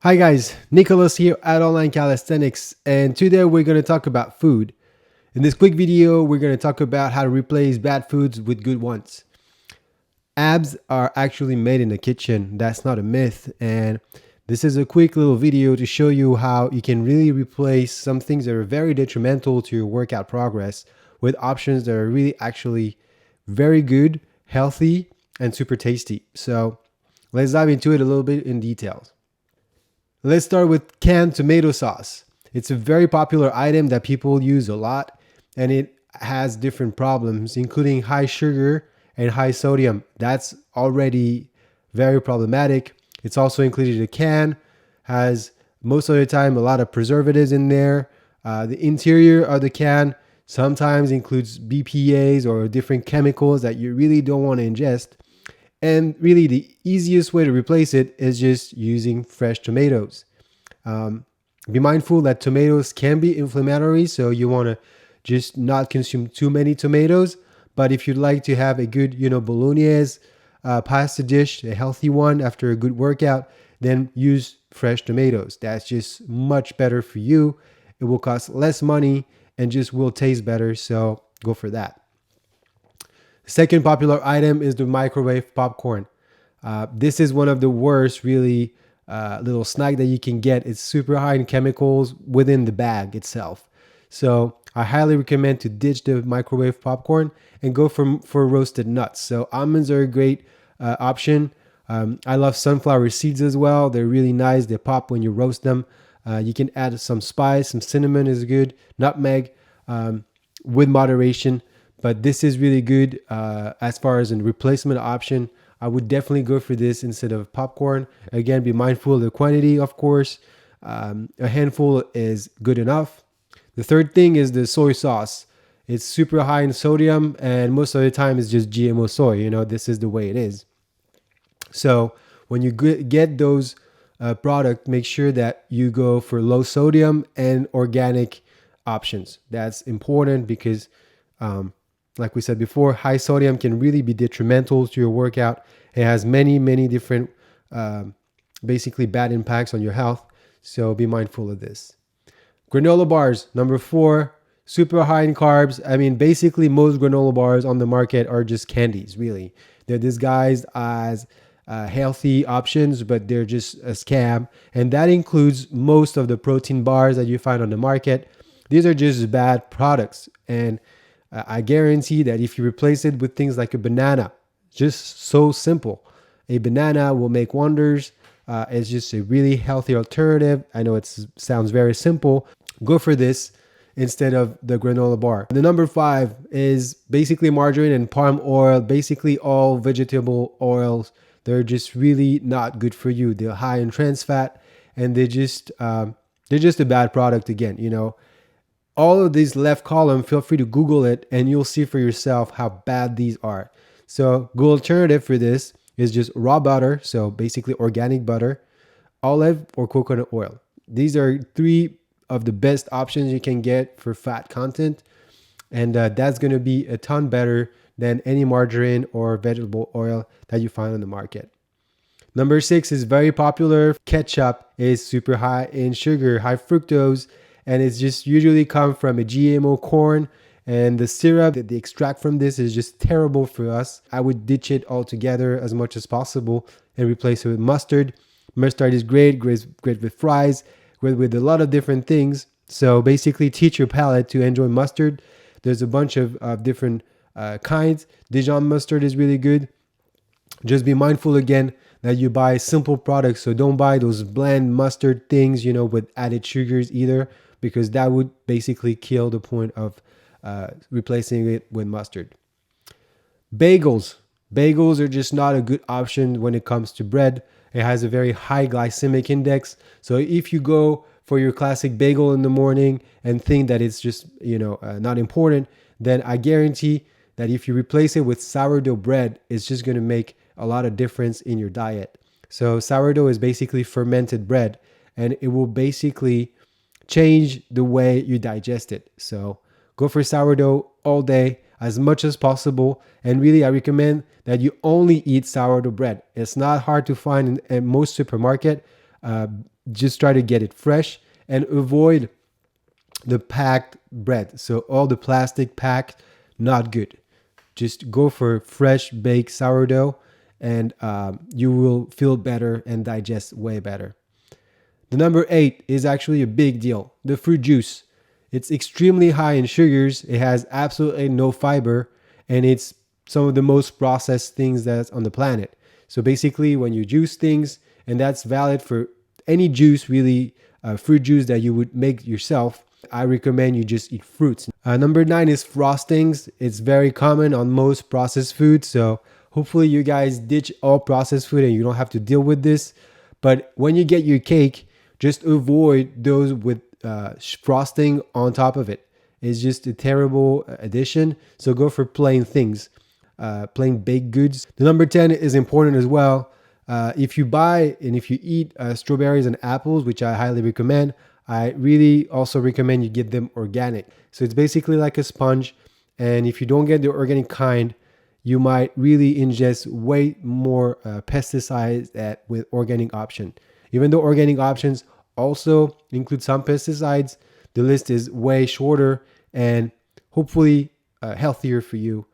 Hi guys, Nicholas here at Online Calisthenics, and today we're going to talk about food. In this quick video, we're going to talk about how to replace bad foods with good ones. Abs are actually made in the kitchen. That's not a myth. And this is a quick little video to show you how you can really replace some things that are very detrimental to your workout progress with options that are really actually very good, healthy, and super tasty. So let's dive into it a little bit in details. Let's start with canned tomato sauce. It's a very popular item that people use a lot, and it has different problems, including high sugar and high sodium. That's already very problematic. It's also included in a can, has most of the time a lot of preservatives in there. The interior of the can sometimes includes BPAs or different chemicals that you really don't want to ingest. And really, the easiest way to replace it is just using fresh tomatoes. Be mindful that tomatoes can be inflammatory, so you want to just not consume too many tomatoes. But if you'd like to have a good, bolognese pasta dish, a healthy one after a good workout, then use fresh tomatoes. That's just much better for you. It will cost less money and just will taste better. So go for that. Second popular item is the microwave popcorn. This is one of the worst, really, little snack that you can get. It's super high in chemicals within the bag itself. So I highly recommend to ditch the microwave popcorn and go for roasted nuts. So almonds are a great option. I love sunflower seeds as well. They're really nice. They pop when you roast them. You can add some spice. Some cinnamon is good. Nutmeg with moderation. But this is really good as far as a replacement option. I would definitely go for this instead of popcorn. Again, be mindful of the quantity, of course. A handful is good enough. The third thing is the soy sauce. It's super high in sodium, and most of the time it's just GMO soy. This is the way it is. So when you get those products, make sure that you go for low sodium and organic options. That's important because like we said before, high sodium can really be detrimental to your workout. It has many, many different, basically bad impacts on your health. So be mindful of this. Granola bars, number 4, super high in carbs. I mean, basically most granola bars on the market are just candies, really. They're disguised as healthy options, but they're just a scam. And that includes most of the protein bars that you find on the market. These are just bad products. And I guarantee that if you replace it with things like a banana, just so simple, a banana will make wonders. It's just a really healthy alternative. I know it sounds very simple. Go for this instead of the granola bar. The number 5 is basically margarine and palm oil, basically all vegetable oils. They're just really not good for you. They're high in trans fat, and they're just a bad product again, All of these left column, feel free to Google it and you'll see for yourself how bad these are. So good alternative for this is just raw butter. So basically organic butter, olive or coconut oil. These are 3 of the best options you can get for fat content. And that's going to be a ton better than any margarine or vegetable oil that you find on the market. Number 6 is very popular. Ketchup is super high in sugar, high fructose, and it's just usually come from a GMO corn, and the syrup that they extract from this is just terrible for us. I would ditch it altogether as much as possible and replace it with mustard. Mustard is great with fries, great with a lot of different things. So basically teach your palate to enjoy mustard. There's a bunch of different kinds. Dijon mustard is really good. Just be mindful again that you buy simple products. So don't buy those bland mustard things, with added sugars either, because that would basically kill the point of replacing it with mustard. Bagels. Bagels are just not a good option when it comes to bread. It has a very high glycemic index. So if you go for your classic bagel in the morning and think that it's just, not important, then I guarantee that if you replace it with sourdough bread, it's just going to make a lot of difference in your diet. So sourdough is basically fermented bread, and it will basically change the way you digest it. So go for sourdough all day as much as possible. And really, I recommend that you only eat sourdough bread. It's not hard to find in most supermarket. Uh, just try to get it fresh and avoid the packed bread. So all the plastic packed, not good. Just go for fresh baked sourdough, and you will feel better and digest way better. The number 8 is actually a big deal. The fruit juice. It's extremely high in sugars. It has absolutely no fiber, and it's some of the most processed things that's on the planet. So basically, when you juice things, and that's valid for any juice, really, fruit juice that you would make yourself, I recommend you just eat fruits. Number 9 is frostings. It's very common on most processed foods. So hopefully you guys ditch all processed food and you don't have to deal with this. But when you get your cake, just avoid those with frosting on top of it. It's just a terrible addition. So go for plain things, plain baked goods. The number 10 is important as well. If you buy and if you eat strawberries and apples, which I highly recommend, I really also recommend you get them organic. So it's basically like a sponge. And if you don't get the organic kind, you might really ingest way more pesticides with organic option. Even though organic options also include some pesticides, the list is way shorter and hopefully healthier for you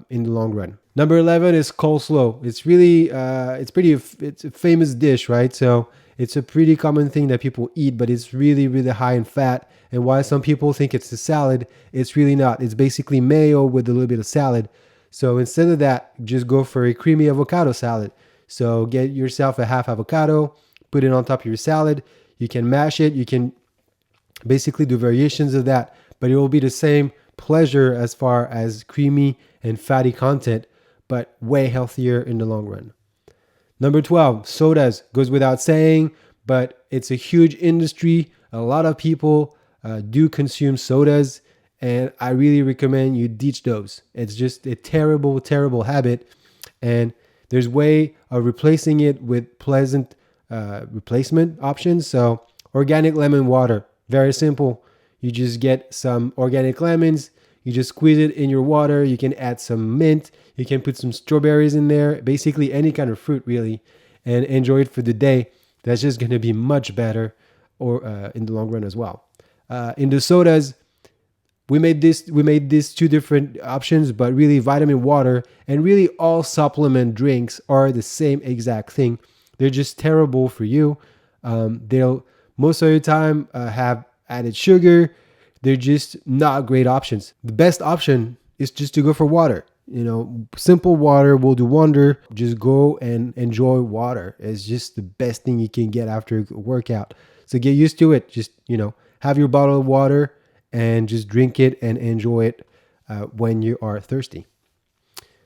in the long run. Number 11 is coleslaw. It's really, it's a famous dish, right? So it's a pretty common thing that people eat, but it's really, really high in fat. And while some people think it's a salad, it's really not. It's basically mayo with a little bit of salad. So instead of that, just go for a creamy avocado salad. So get yourself a half avocado, put it on top of your salad. You can mash it. You can basically do variations of that, but it will be the same pleasure as far as creamy and fatty content, but way healthier in the long run. Number 12, sodas. Goes without saying, but it's a huge industry. A lot of people do consume sodas, and I really recommend you ditch those. It's just a terrible, terrible habit, and there's way of replacing it with pleasant replacement options. So organic lemon water, very simple. You just get some organic lemons, you just squeeze it in your water. You can add some mint, you can put some strawberries in there, basically any kind of fruit really, and enjoy it for the day. That's just going to be much better or in the long run as well. In the sodas, we made these two different options, but really vitamin water and really all supplement drinks are the same exact thing. They're just terrible for you. They'll most of the time have added sugar. They're just not great options. The best option is just to go for water. You know, simple water will do wonder. Just go and enjoy water. It's just the best thing you can get after a workout. So get used to it. Just, have your bottle of water and just drink it and enjoy it when you are thirsty.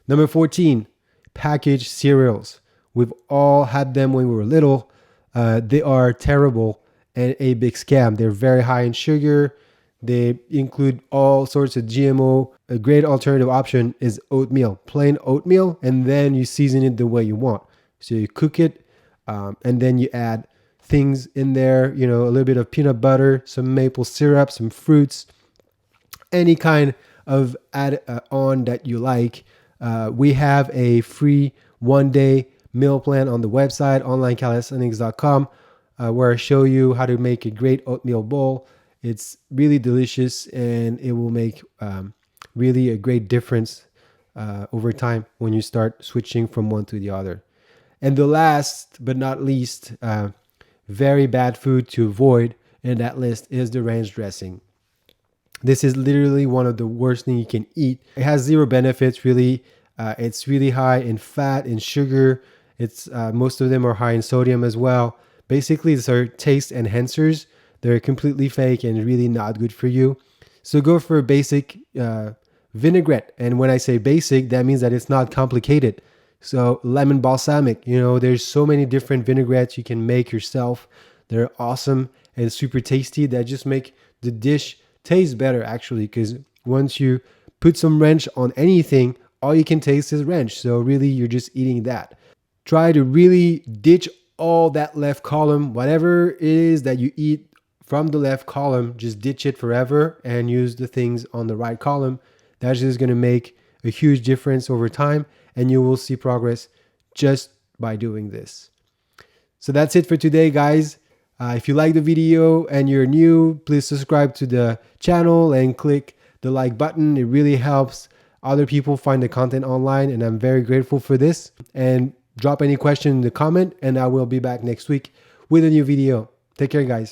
Number 14, packaged cereals. We've all had them when we were little. They are terrible and a big scam. They're very high in sugar. They include all sorts of GMO. A great alternative option is oatmeal, plain oatmeal, and then you season it the way you want. So you cook it, and then you add things in there, a little bit of peanut butter, some maple syrup, some fruits, any kind of add-on that you like. We have a free 1-day meal plan on the website, onlinecalisthenics.com, where I show you how to make a great oatmeal bowl. It's really delicious, and it will make really a great difference over time when you start switching from one to the other. And the last but not least, very bad food to avoid in that list is the ranch dressing. This is literally one of the worst things you can eat. It has zero benefits, really. It's really high in fat and sugar. It's most of them are high in sodium as well. Basically, these are taste enhancers. They're completely fake and really not good for you. So go for a basic vinaigrette. And when I say basic, that means that it's not complicated. So lemon balsamic, there's so many different vinaigrettes you can make yourself. They're awesome and super tasty. That just make the dish taste better, actually, because once you put some ranch on anything, all you can taste is ranch. So really, you're just eating that. Try to really ditch all that left column. Whatever it is that you eat from the left column, just ditch it forever and use the things on the right column. That's just going to make a huge difference over time, and you will see progress just by doing this. So that's it for today, guys. If you like the video and you're new, please subscribe to the channel and click the like button. It really helps other people find the content online, and I'm very grateful for this. And drop any question in the comment, and I will be back next week with a new video. Take care, guys.